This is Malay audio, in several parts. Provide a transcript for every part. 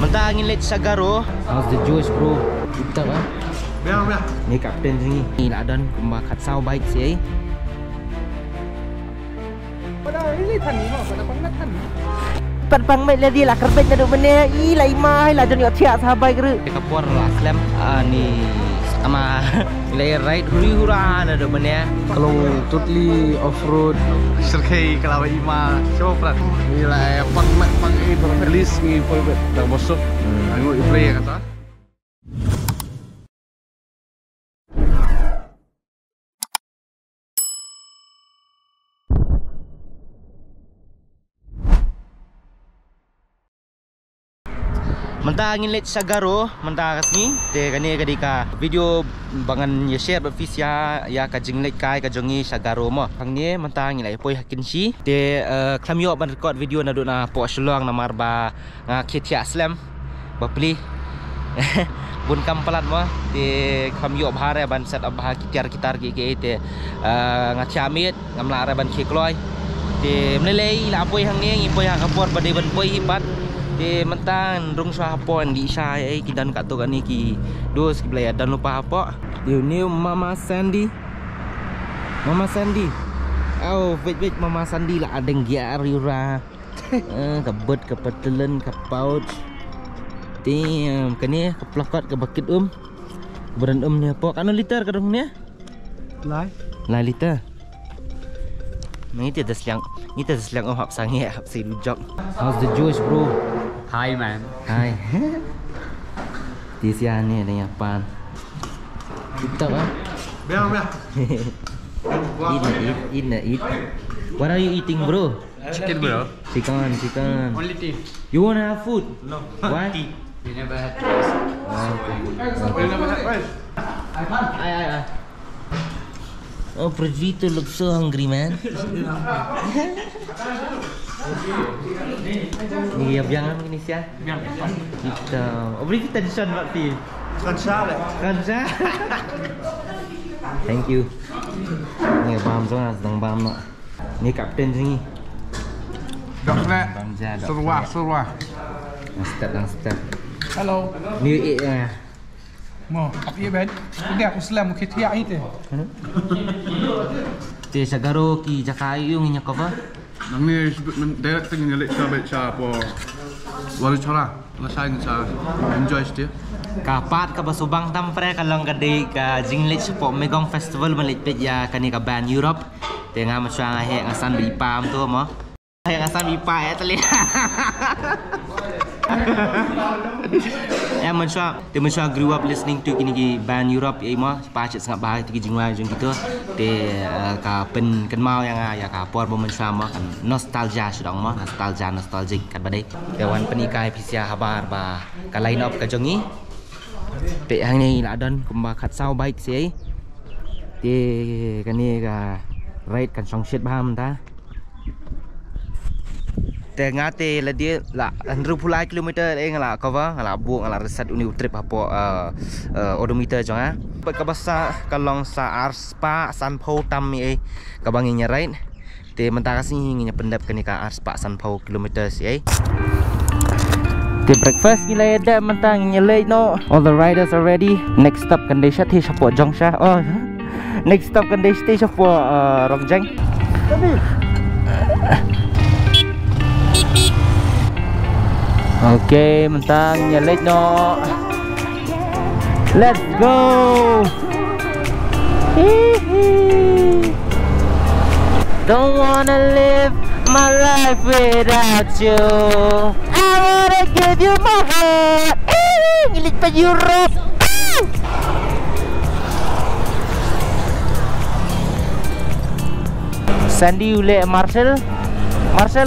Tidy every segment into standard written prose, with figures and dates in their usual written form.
Mentang angin late Sagaro. How's the juice, bro? Kita kan? Biar. Ni kapten sini. Ni lah dan kembang kat sao baik sih. Pada ini tani mah, pada pangkat tani. Pat pang mai lah dia lah kerbet na duk mana. I lai mai lah joni otiak sahabai ke. Kapur lah slam. Ni sama nilai ride huri-hura na duk mana. Kalau totally off-road, serkai kalau ima, coba pelan. Nilai pang ini berfelis ni polbet dah masuk. Anggo iplay kata. Mentang angin late Sagaro, mentang kasni, te kani kadika video bangan ya share berfis ya ka jing late kai ka jongi Sagaro mo. Hang ni mentang angin lai poi hakin si, te klam yo ban record video na do na po shlong na marba nga khitia slam. Bapli. Bun kampalat mo, te klam yo bahare ban set up bah kitar ki te nga chamit ngamla ra ban khikloi. Te mlelei la poi hang ni poi ha kapor bade ban poi hipat. Mentang rong sua pon di saya kidan kat tu kan ni ki dos ki belaya dan lupa apa dia ni Mama Sandy oh wait Mama Sandy lah ada giar yura kebet kepetelan ke pouch damn kan ni ke plakot ke bucket beran ni apa kan liter kadang ni lai liter ni dia seliang hap sangi hap si rujak. How's the juice, bro? Hi, man. Hi. Di sini ada yang pan. Kita apa? Biar. Eat. What are you eating, bro? Chicken, bro. Chicken. Only tea. You wanna have food? No. Why? Tea. You never had rice. You never had rice. I. Oh, Prajito looks so hungry, man. Ni biang apa ni sia? Biang. Kita. Oh, beri kita tension berarti. Kansa. Thank you. Ni bam sana sedang bam nak. Ni kapten sini. Doklet. Seruah. Step. Hello. Ni eat ah. Mo, apa ye ben? Ini aku Islam khitia itu. Te Sagaro ki jakai yung inya cover. Nang ni direct thing ngelik sahabat siapa. Walau cara, rasanya cara enjoy dia. Kapat ka basubang tampre kalong kadai ka jinglit support Megong Festival malit pet ya kani ka band Europe. Te nga masya nga he ngasan bipam tu mo. He ngasan bipa tali. Masya grew up listening to kini band Europe ya mo pacet sangat bahaya tiki jingwai jong gitu te ka pen kenmal yang ya ka por masya mo kan nostalgia sedang mo nostalgic kan badai dewan penikai pisia habar ba ka line up ka jongi te hang ni la dan kumba khat sao baik sei te kani ka ride kan song shit baham ta ngate la dia la 100 kilometer lah cover lah buang lah resat uni trip apa odometer jong ah ka basa kalong sa arspa sanpau tam mi ka banginya right te mentara sini nginya pendap kani ka arspa sanpau kilometer si te breakfast gila ada mentang nyelai no all the riders are ready next stop kan desha thi sapo jongsha oh next stop kan desha thi sapo rongjang okay, mentang nyelek no. Let's go. Don't wanna live my life without you. I wanna give you my heart. Ngilit pa Europe. Sandy ule Marcel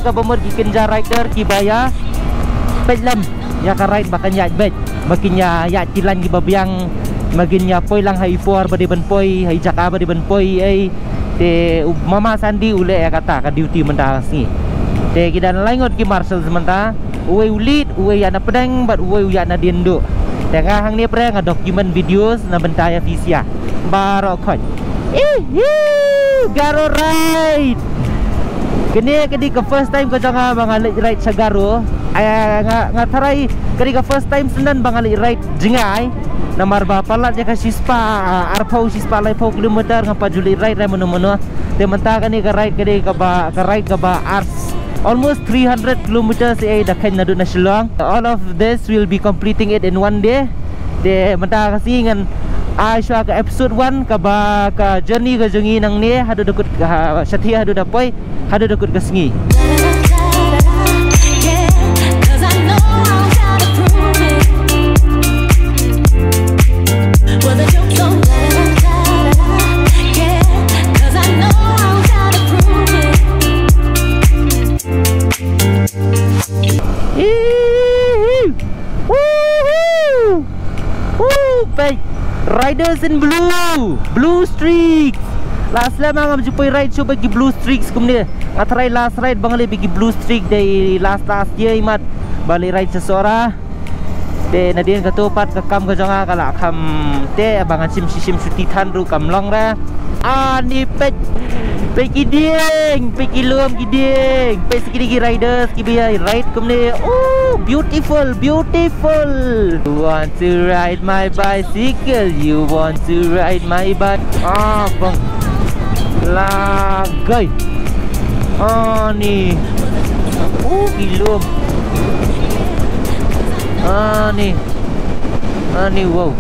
ka bomor kikenja rider kibaya. Lam ya ka ride bakan ya bet makin ya tilan gi babiang magin ya poi lang hai por bade ban poi hai jaka bade ban poi te Mama Sandy ule ya kata ka duty mentah ni te kidan langot ki Marcel sementara uwe ulit uwe ya na pedang bat uwe ya na diendo te hang ni pre nga dokumen videos na bentaya visia baro khoi Garo ride kedi ke first time ko jangan bang ride sa Garo. Nga taray kedi ke first time sendan bang ride Jingay. Namar ba palat ya ka sispa arpau sispa lai pau kilometer ngapa juli ride mono. Te menta kani ka ride kedi ka ride ka ba ars almost 300 kilometers da kan nadu na Shillong. All of this will be completing it in one day. De menta kasi ngan Aisha ka episode 1 ka ba ka journey ka jungi nang ni hadu dekut ka Satya hadu dapoi hadu dekut ka sengi. Riders in blue streaks. Last time ang jumpa ride show bagi blue streaks kumne. Ngatry last ride bangali bagi blue streak day last year imat balik ride sesora. De nadian katupat kakam ka janga kala kam te abangan sim suti tan ru kam long ra. Ni peki ding, peki lom giding. Pe sikidi riders kibiya ride kumne. Oh, beautiful. You want to ride my bicycle? You want to ride my bike? Bang. Lagay. Ni. Ilom. Ni wow.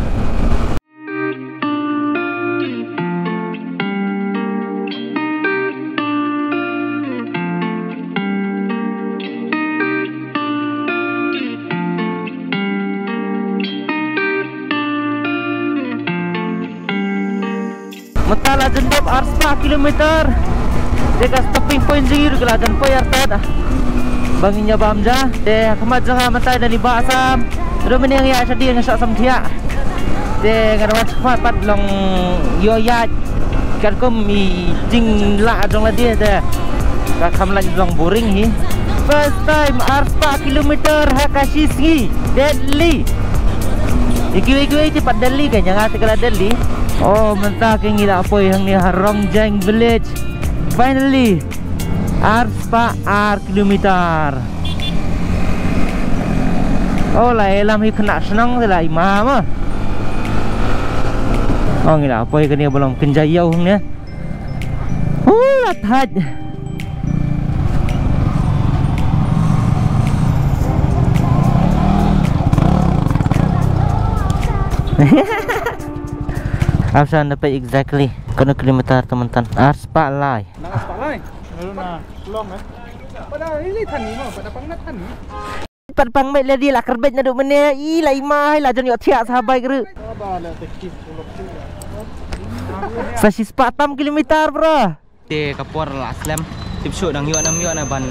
Matala jendop arsa kilometer. Dekat stopping point jingir kelajan poyar tada. Banginya bamja. De kemat janga matai dari basam. Terus meniang ya sadi yang sak samthia. De ngarawan cepat pat long yoyat. Kan ko mi jing la jong la dia de. Ka kamlan long boring hi. First time arsa kilometer Hakashiski Delhi. Iki ti pat Delhi kan yang ate kala Delhi. Oh, mentah keng ila apa yang ni Rongjeng Village. Finally, Arspa kilometer. Oh, lah elam hi kena senang lah imam. Oh, ngila apa yang ni belum kenjayau ni. Oh, lathat. Absan dapat exactly kena kilometer teman-teman. Arspa Lai. Arspa Lai. Lalu na long pada ini tani mah pada pang nak tani. Pat pang mai ladi lah kerbet na duk mene. I lai mai lah jon yo thiak sahabai gru. Bala tekis pulok tu. Sa 6 kilometer bro. Te kapor la slam. Tip shoot nang yo na ban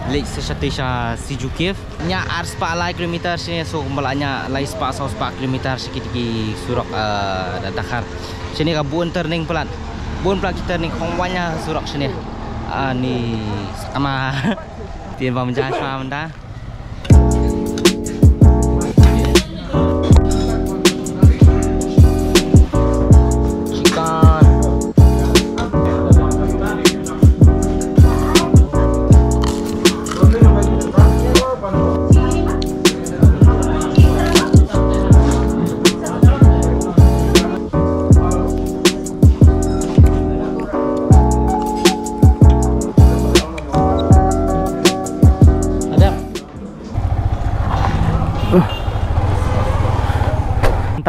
Lake Seshatisha Sijukiev. Nya Arspa Lai kilometer sini so malanya lai spa kilometer sikit-sikit surak Dakar. Sini ka buon turning pelat. Buon pelat kita turning khongwanya surak sini. Ni sama tiền vào mình ra xoa mình đã.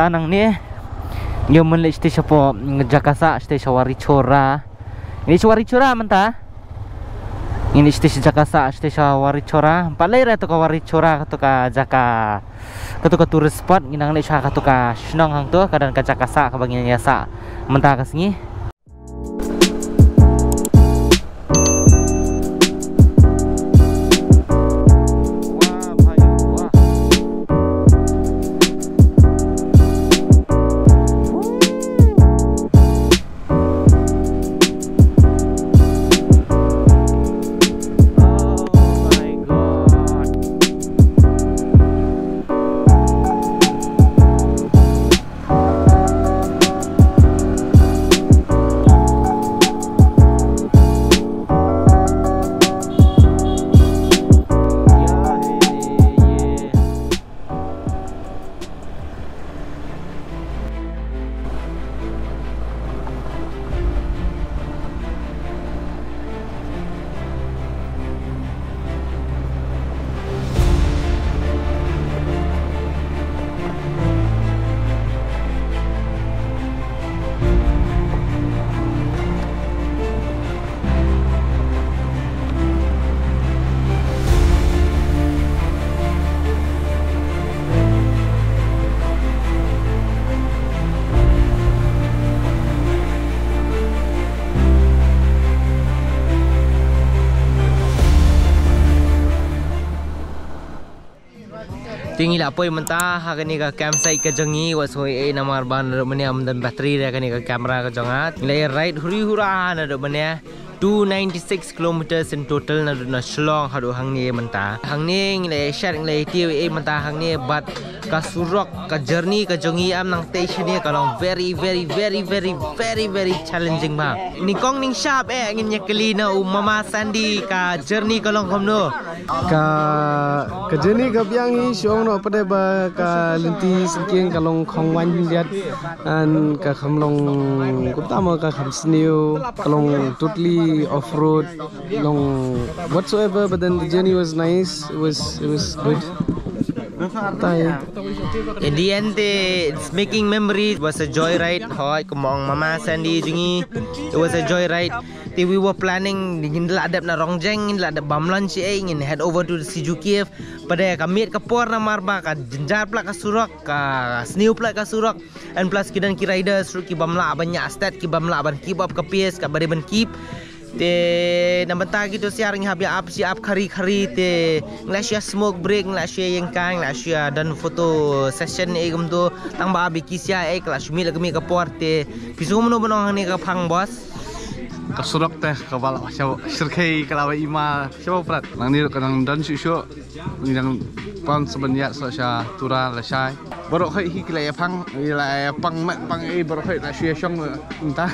Tanang ni yo men le station po Jakarta station Warichora. Ini Warichora menta. Ini station Jakarta station Warichora. Palai ra to ka Warichora to ka Jaka. Ka to ka tourist spot nginang le ka to ka Shnong hang to kadan ka Jakarta ka bangin yasa. Menta ka singi. Tinggi lah poi mentah kani ka campsite ka jangi wa soi namar ban mane am dan battery ra kani ka camera ka jangat nilai ride huri hura na do mane 296 kilometers in total na Shillong hadu hang ni mentah hang ni nilai share nilai tiu mentah hang ni but ka surok ka journey ka jangi am nang station ni kalong very challenging ba ni kong ning sharp ngin nyakli na mama Sandy ka journey kalong komno ka journey ka biang hi siong no pada ba ka linti singking kalong khongwan liat an ka khamlong kutama ka khamsniu kalong totally off road long whatsoever, but then the journey was nice. It was good. In the end, it's making memories. It was a joyride. Hoi, kumong Mama Sandy jungi. It was a joyride. We were planning hindla adap na Rongjeng, hindla adap Bamlan Chieng, and head over to the Sijukiev. Pada kamit kapor na marba ka jenjar plak ka Surak, ka Sniu plak ka Surak, and plus kidan ki riders ki Bamla banyak stat ki Bamla ban keep up ka PS ka bariban keep. Te nambata gitu siaring siap khari te nglasya smoke break nglasya yang kang nglasya dan foto session egum tu tang ba bikisya kelas mi lagmi ka porte pisum no bonong ni ka phang bos ka Surak teh ka bala sirkai kalawa ima siapa prat nang ni kanang dan susyo ni nang pan sebenyak sasya tura lasai borok hai hi kila phang ila pang borok hai na shia shong entah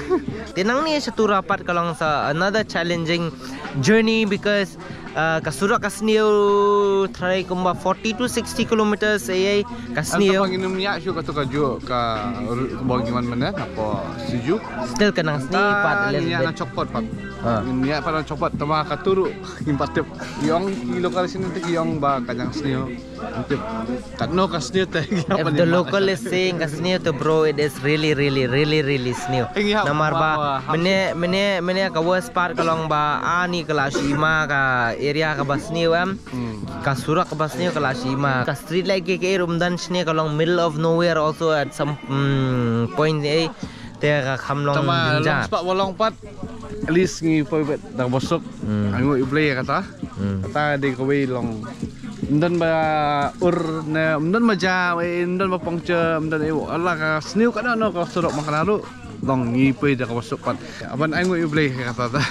tenang ni satu rapat kalong sa another challenging journey because ka Surak ka Sniu try kumba 40 to 60 kilometers ka Sniu ang inum niya syo ka to ka jo ka bogiman mana apa Siju still kanang Sniu pat niya na chopot pat niya pa na chopot tama ka turu impatip yung lokal sini te yung ba kanyang Sniu intip katno ka Sniu te if the local is saying ka Sniu to bro, it is really Sniu namar ba mene ka worst part kalong ba ani kala Shima ka area ka Basniu ka Surak ka Basniu kala Shima ka street like ke rumdan shne kalong middle of nowhere also at some point te ka khamlong jinja spot walong pat at least ngi poibet dang bosok ango iblay kata de ko we long ndan ba ur na ndan maja ndan ba pongche ndan ala ka Sniu ka no ka Surak makanaru long ngi poi da ka bosok pat aban ango iblay kata ta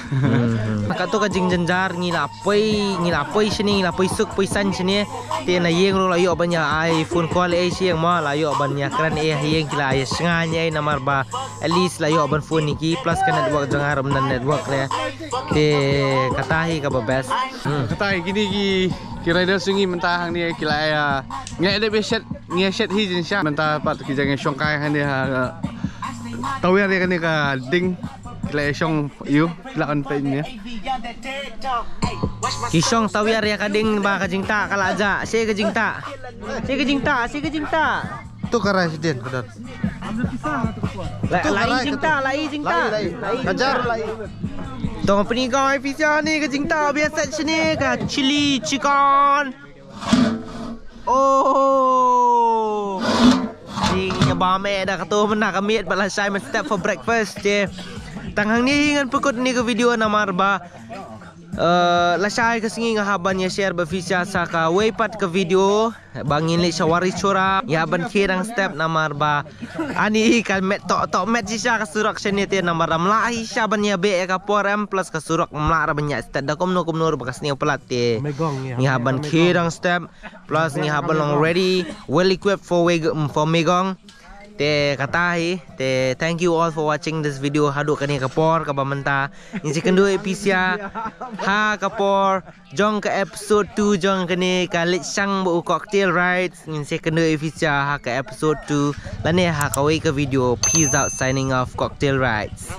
kato ka jingjanjar ngilapoi sini ngilapoi suk poi san sini te na yeng ro layo ban ya iPhone call siang ma layo ban ya kran yeng kila ay snganya namar ba at least layo ban phone niki plus ka network jangar dan network le te katahi ka ba best katahi gini ki rider sungi mentah hang ni kila ya ngai de beset ngai set hi jin sha mentah pat ki jangan shongkai han dia tahu yang dia ka ding kila shong you kila on pen ni Kisong tawiyar ya kading ba kajingta kala aja si kajingta tu ka resident benar lai jingta ajar lai tong peningkau official ni kajingta biasa sini ka chili chicken oh tingnya bame dah kata mana kami balas saya step for breakfast je tanghang ni ngan pukut ni ke video namar ba lasai ke singi ngahaban ya share befisya saka weipat ke video bangin li syawari chora ya ban kirang step namar ba ani kan met tok met sisa ka Surak sini te namar ramla sya ban ya be ka porem plus ka Surak mla ra banyak step da komno bekas ni pelat te ngahaban kirang step plus ngahaban long ready well equipped for Megong te katahi te thank you all for watching this video hadu kani kapor ka bamanta in second episode ha kapor jong ka episode 2 jong kani ka litsang bu cocktail rides in second episode ha ka episode 2 lane ha ka wei ka video peace out signing off cocktail rides